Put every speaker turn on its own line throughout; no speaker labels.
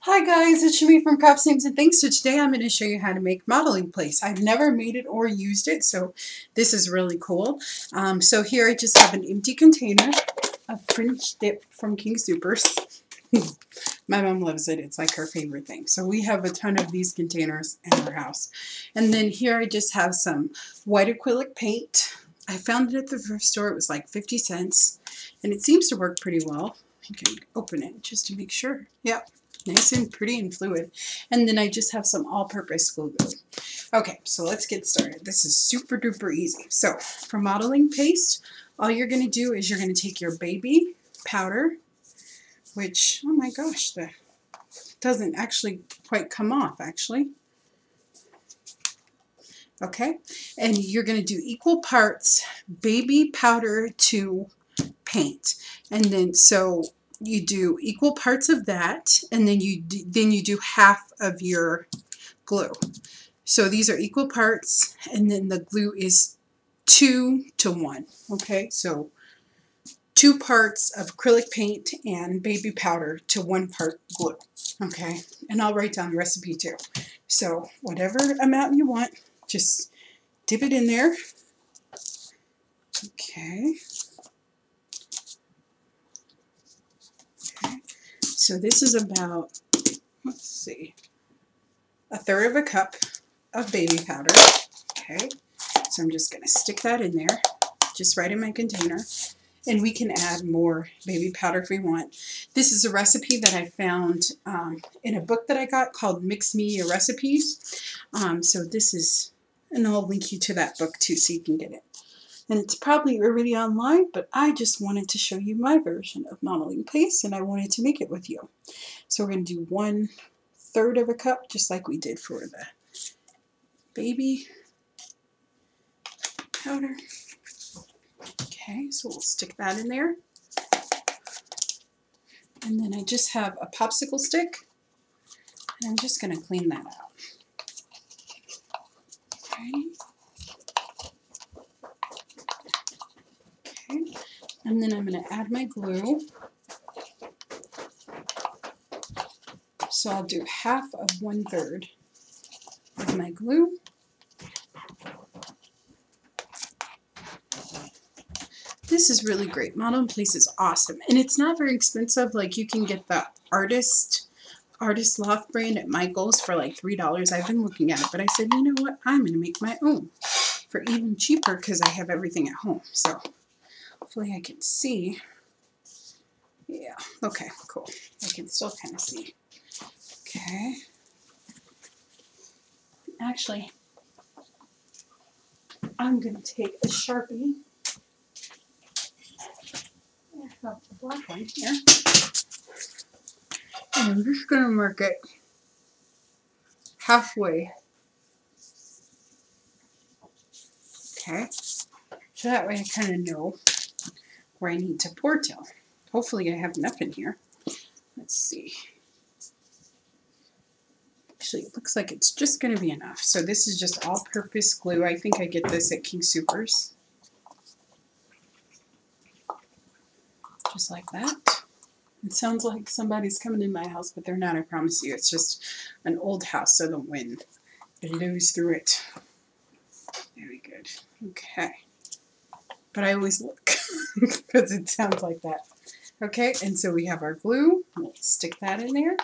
Hi guys, it's Shami from Crafts Names and Things. So today I'm going to show you how to make modeling place. I've never made it or used it, so this is really cool. So here I just have an empty container of French dip from King Soopers. My mom loves it. It's like her favorite thing. So we have a ton of these containers in our house. And then here I just have some white acrylic paint. I found it at the thrift store. It was like 50 cents. And it seems to work pretty well. You can open it just to make sure. Yep. Nice and pretty and fluid. And then I just have some all-purpose glue. Okay, so let's get started. This is super duper easy. So for modeling paste, all you're going to do is you're going to take your baby powder, which, oh my gosh, that doesn't actually quite come off, actually. Okay, and you're going to do equal parts baby powder to paint. And then so you do equal parts of that, and then you do half of your glue. So these are equal parts, and then the glue is 2 to 1. Okay, so 2 parts of acrylic paint and baby powder to 1 part glue. Okay, and I'll write down the recipe too. So whatever amount you want, just dip it in there. Okay. So this is about, let's see, 1/3 of a cup of baby powder. Okay, so I'm just going to stick that in there, just right in my container. And we can add more baby powder if we want. This is a recipe that I found in a book that I got called Mixed Media Recipes. So this is, and I'll link you to that book too so you can get it. And it's probably already online, but I just wanted to show you my version of modeling paste, and I wanted to make it with you. So we're going to do 1/3 of a cup, just like we did for the baby powder. Okay, so we'll stick that in there. And then I just have a popsicle stick, and I'm just going to clean that out. Okay. Okay, and then I'm going to add my glue. So I'll do half of 1/3 of my glue. This is really great. Modeling Place is awesome, and it's not very expensive. Like, you can get the Artist Loft brand at Michael's for like $3. I've been looking at it, but I said, you know what? I'm going to make my own for even cheaper because I have everything at home. So hopefully I can see. Yeah, okay, cool. I can still kind of see. Okay. Actually, I'm going to take a Sharpie. I have the black one here. And I'm just going to mark it halfway. Okay. So that way I kind of know where I need to pour till. Hopefully I have enough in here. Let's see. Actually, it looks like it's just going to be enough. So this is just all-purpose glue. I think I get this at King Soopers. Just like that. It sounds like somebody's coming in my house, but they're not, I promise you. It's just an old house, so the wind blows through it. Very good. Okay. But I always look because it sounds like that. Okay, and so we have our glue. We'll stick that in there.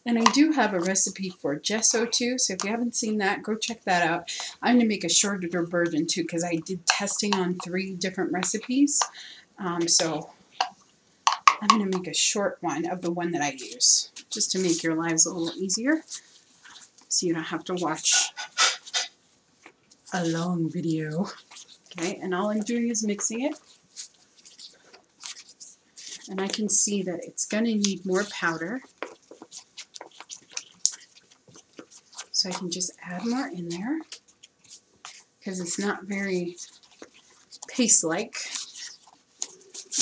And I do have a recipe for gesso too, so if you haven't seen that, go check that out. I'm going to make a shorter version too because I did testing on 3 different recipes. So I'm going to make a short one of the one that I use, just to make your lives a little easier, so you don't have to watch a long video. Okay, and all I'm doing is mixing it. And I can see that it's going to need more powder. So I can just add more in there because it's not very paste-like.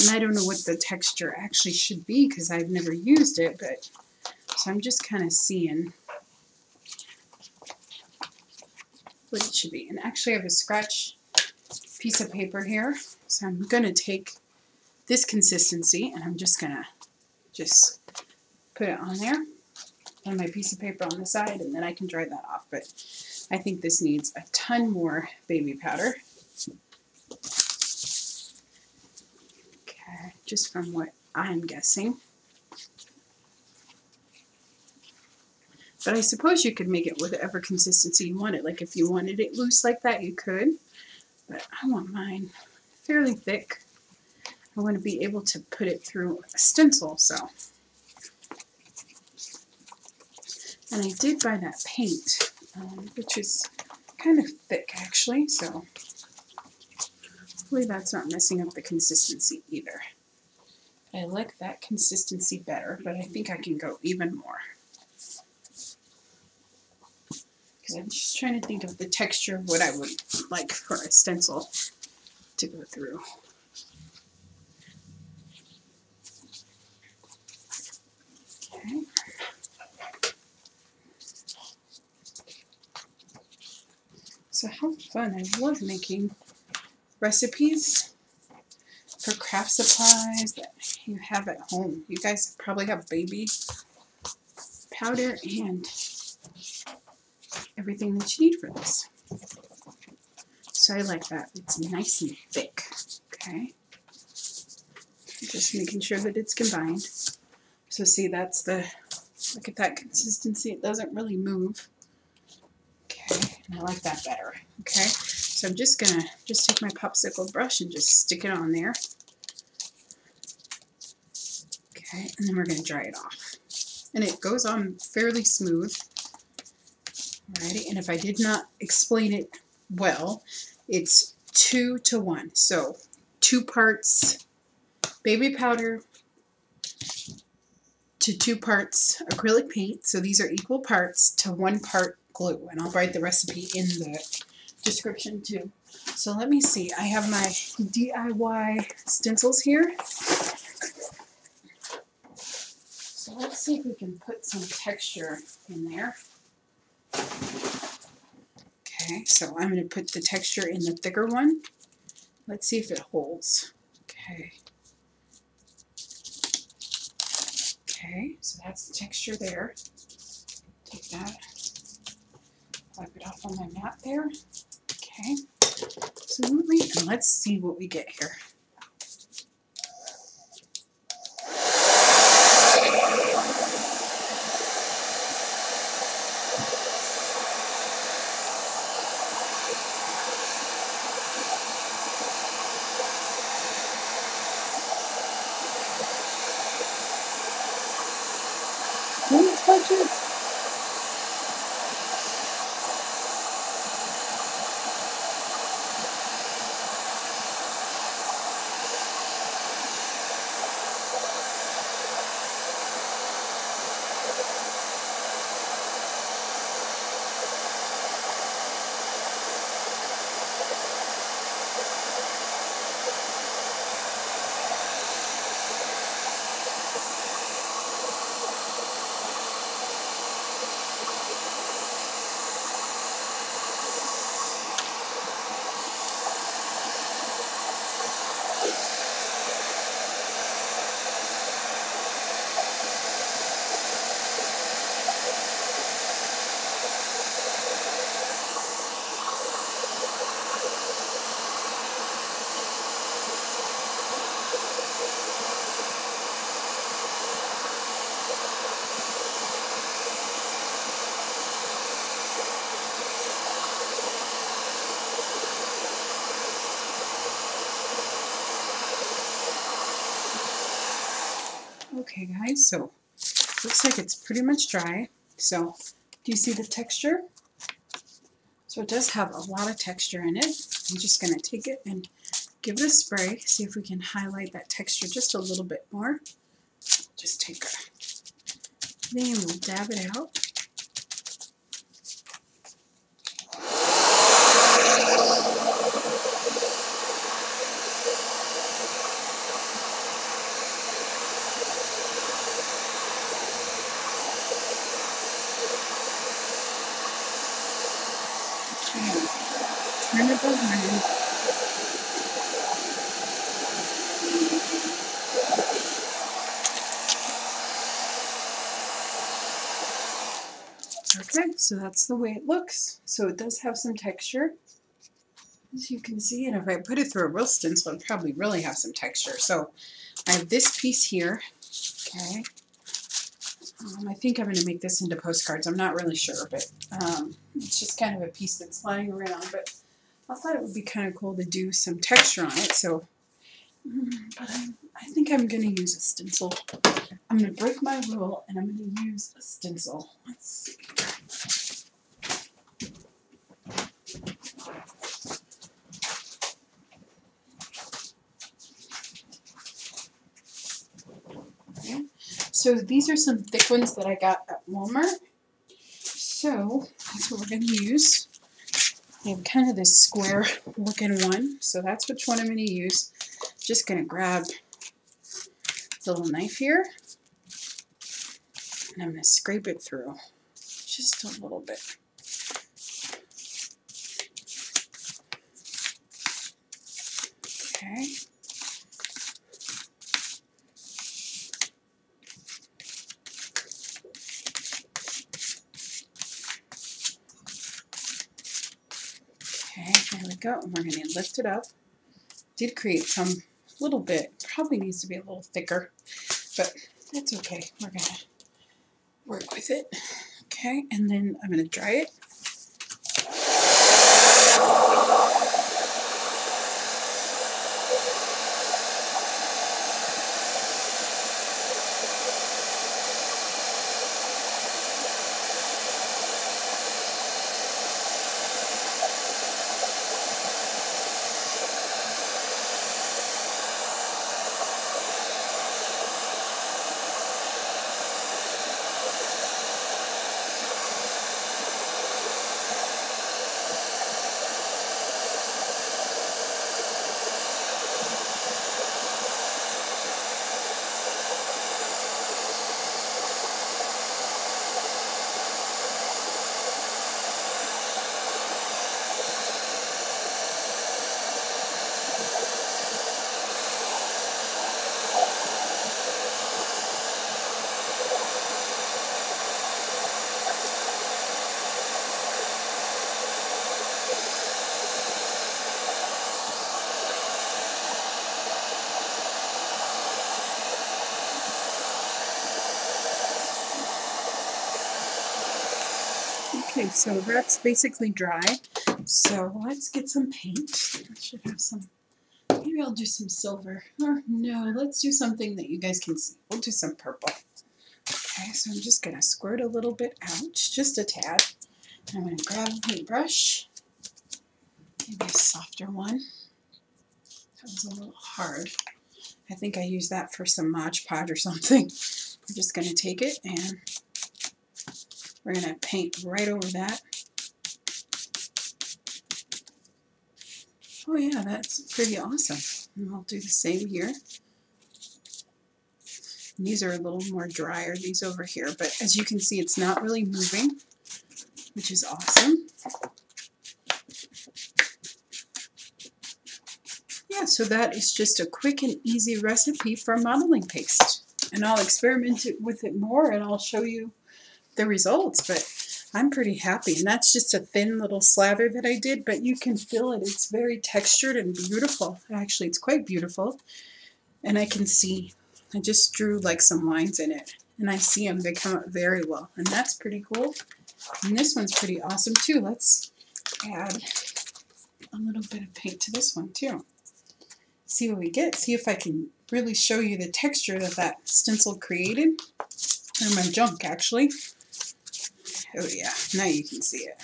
And I don't know what the texture actually should be because I've never used it, but so I'm just kind of seeing what it should be. And actually I have a scratch piece of paper here, so I'm going to take this consistency, and I'm just gonna put it on there on my piece of paper on the side, and then I can dry that off. But I think this needs a ton more baby powder. Okay, just from what I'm guessing. But I suppose you could make it whatever consistency you wanted. Like if you wanted it loose like that, you could. But I want mine fairly thick. I want to be able to put it through a stencil, so. And I did buy that paint, which is kind of thick actually, so hopefully that's not messing up the consistency either. I like that consistency better, but I think I can go even more. Because I'm just trying to think of the texture of what I would like for a stencil to go through. Okay. So how fun. I love making recipes for craft supplies that you have at home. You guys probably have baby powder and everything that you need for this. So I like that. It's nice and thick. Okay. Just making sure that it's combined. So see, that's the, look at that consistency. It doesn't really move. Okay, and I like that better. Okay, so I'm just gonna take my popsicle brush and just stick it on there. Okay, and then we're gonna dry it off. And it goes on fairly smooth. Alrighty, and if I did not explain it well, it's 2 to 1. So 2 parts baby powder to 2 parts acrylic paint. So these are equal parts to 1 part glue. And I'll write the recipe in the description too. So let me see. I have my DIY stencils here. So let's see if we can put some texture in there. Okay, so I'm going to put the texture in the thicker one. Let's see if it holds. Okay. Okay, so that's the texture there. Take that, wipe it off on my mat there. Okay, absolutely. And let's see what we get here. Don't touch it. Okay guys, so looks like it's pretty much dry. So do you see the texture? So it does have a lot of texture in it. I'm just going to take it and give it a spray, see if we can highlight that texture just a little bit more. Just take a thing and we'll dab it out. Turn it around. Okay, so that's the way it looks. So it does have some texture, as you can see, and if I put it through a real stencil, it'd probably really have some texture. So I have this piece here, okay. I think I'm going to make this into postcards. I'm not really sure, but it's just kind of a piece that's lying around. But I thought it would be kind of cool to do some texture on it. So, but I think I'm going to use a stencil. I'm going to break my rule, and I'm going to use a stencil. Let's see. Okay. So these are some thick ones that I got at Walmart. So that's what we're going to use. I have kind of this square looking one. So that's which one I'm going to use. Just going to grab the little knife here. And I'm going to scrape it through just a little bit. Okay. Okay, there we go. And we're going to lift it up. Did create some little bit. Probably needs to be a little thicker, but that's okay. We're going to work with it. Okay, and then I'm going to dry it. Okay, so that's basically dry. So let's get some paint. I should have some, maybe I'll do some silver. Or no, let's do something that you guys can see. We'll do some purple. Okay, so I'm just going to squirt a little bit out, just a tad. And I'm going to grab a paintbrush, maybe a softer one. That was a little hard. I think I used that for some Mod Podge or something. I'm just going to take it and we're going to paint right over that. Oh yeah, that's pretty awesome. And I'll do the same here. And these are a little more drier, these over here, but as you can see, it's not really moving, which is awesome. Yeah, so that is just a quick and easy recipe for modeling paste. And I'll experiment with it more and I'll show you the results, but I'm pretty happy. And that's just a thin little slather that I did, but you can feel it. It's very textured and beautiful. Actually, it's quite beautiful. And I can see, I just drew like some lines in it. And I see them, they come out very well. And that's pretty cool. And this one's pretty awesome too. Let's add a little bit of paint to this one too. See what we get. See if I can really show you the texture that that stencil created. Or my junk, actually. Oh yeah, now you can see it.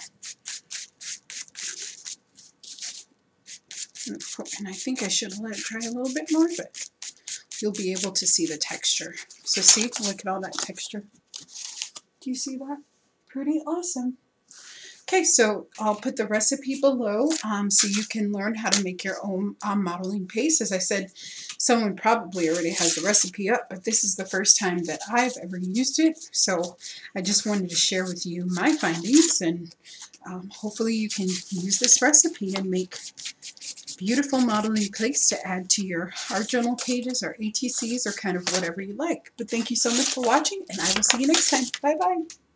And I think I should let it dry a little bit more, but you'll be able to see the texture. So see, look at all that texture. Do you see that? Pretty awesome. Okay, so I'll put the recipe below so you can learn how to make your own modeling paste. As I said, someone probably already has the recipe up, but this is the first time that I've ever used it. So I just wanted to share with you my findings, and hopefully you can use this recipe and make beautiful modeling paste to add to your art journal pages or ATCs or kind of whatever you like. But thank you so much for watching, and I will see you next time. Bye-bye.